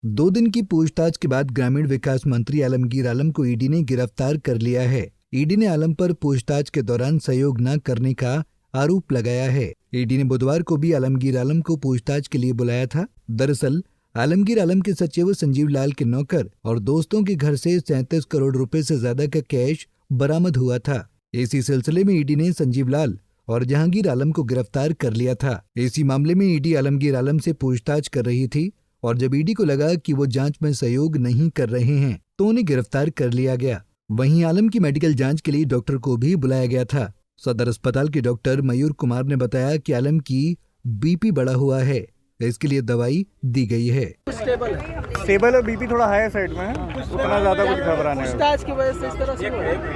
2 दिन की पूछताछ के बाद ग्रामीण विकास मंत्री आलमगीर आलम को ईडी ने गिरफ्तार कर लिया है। ईडी ने आलम पर पूछताछ के दौरान सहयोग न करने का आरोप लगाया है। ईडी ने बुधवार को भी आलमगीर आलम को पूछताछ के लिए बुलाया था। दरअसल आलमगीर आलम के सचिव संजीव लाल के नौकर और दोस्तों के घर से 37 करोड़ रुपए से ज्यादा का कैश बरामद हुआ था। इसी सिलसिले में ईडी ने संजीव लाल और जहांगीर आलम को गिरफ्तार कर लिया था। इसी मामले में ईडी आलमगीर आलम से पूछताछ कर रही थी और जब ईडी को लगा कि वो जांच में सहयोग नहीं कर रहे हैं तो उन्हें गिरफ्तार कर लिया गया। वहीं आलम की मेडिकल जांच के लिए डॉक्टर को भी बुलाया गया था। सदर अस्पताल के डॉक्टर मयूर कुमार ने बताया कि आलम की बीपी बढ़ा हुआ है, इसके लिए दवाई दी गई है। स्टेबल है, बीपी थोड़ा हाई साइड में है, उतना ज्यादा कुछ घबराने का पूछताछ की वजह से इस तरह से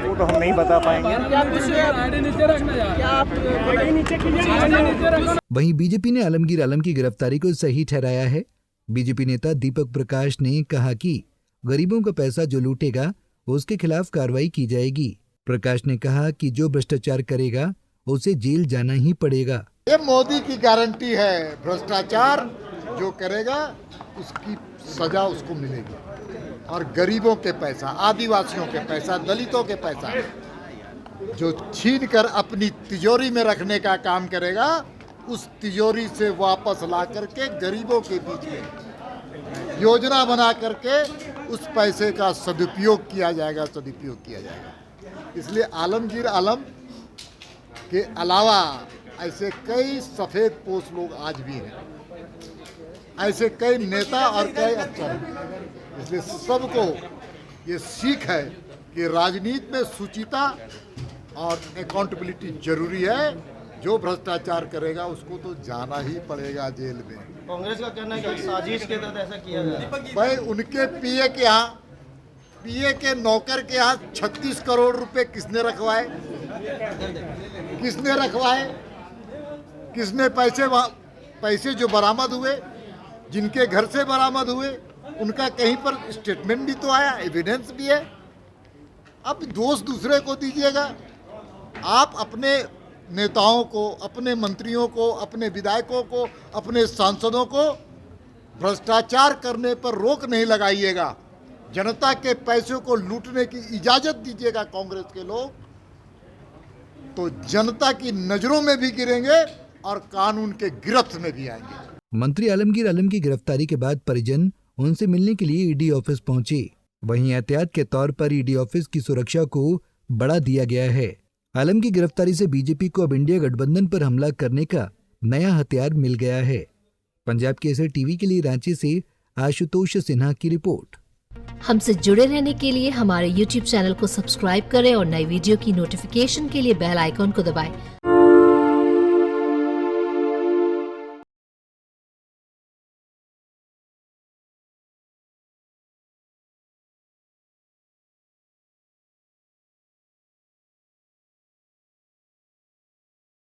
वो तो हम नहीं बता पाएंगे। वहीं बीजेपी ने आलमगीर आलम की गिरफ्तारी को सही ठहराया है। बीजेपी नेता दीपक प्रकाश ने कहा कि गरीबों का पैसा जो लूटेगा उसके खिलाफ कार्रवाई की जाएगी। प्रकाश ने कहा कि जो भ्रष्टाचार करेगा उसे जेल जाना ही पड़ेगा। ये मोदी की गारंटी है, भ्रष्टाचार जो करेगा उसकी सजा उसको मिलेगी। और गरीबों के पैसा, आदिवासियों के पैसा, दलितों के पैसा जो छीन कर अपनी तिजोरी में रखने का काम करेगा, उस तिजोरी से वापस ला करके गरीबों के बीच में योजना बना करके उस पैसे का सदुपयोग किया जाएगा। इसलिए आलमगीर आलम के अलावा ऐसे कई सफेद पोश लोग आज भी हैं, ऐसे कई नेता और कई अफसर हैं। इसलिए सबको ये सीख है कि राजनीति में शुचिता और अकाउंटेबिलिटी जरूरी है। जो भ्रष्टाचार करेगा उसको तो जाना ही पड़ेगा जेल में। कांग्रेस का कहना है कि साजिश के तहत ऐसा किया गया। भाई उनके पीए के नौकर के यहाँ 36 करोड़ रुपए किसने रखवाए? किसने पैसे जो बरामद हुए, जिनके घर से बरामद हुए, उनका कहीं पर स्टेटमेंट भी तो आया, एविडेंस भी है। अब दोष दूसरे को दीजिएगा। आप अपने नेताओं को, अपने मंत्रियों को, अपने विधायकों को, अपने सांसदों को भ्रष्टाचार करने पर रोक नहीं लगाइएगा। जनता के पैसों को लूटने की इजाजत दीजिएगा कांग्रेस के लोग, तो जनता की नजरों में भी गिरेंगे और कानून के गिरफ्त में भी आएंगे। मंत्री आलमगीर आलम की गिरफ्तारी के बाद परिजन उनसे मिलने के लिए ईडी ऑफिस पहुंचे। वहीं एहतियात के तौर पर ईडी ऑफिस की सुरक्षा को बढ़ा दिया गया है। आलम की गिरफ्तारी से बीजेपी को अब इंडिया गठबंधन पर हमला करने का नया हथियार मिल गया है। पंजाब केसरी टीवी के लिए रांची से आशुतोष सिन्हा की रिपोर्ट। हमसे जुड़े रहने के लिए हमारे YouTube चैनल को सब्सक्राइब करें और नई वीडियो की नोटिफिकेशन के लिए बेल आइकॉन को दबाएं।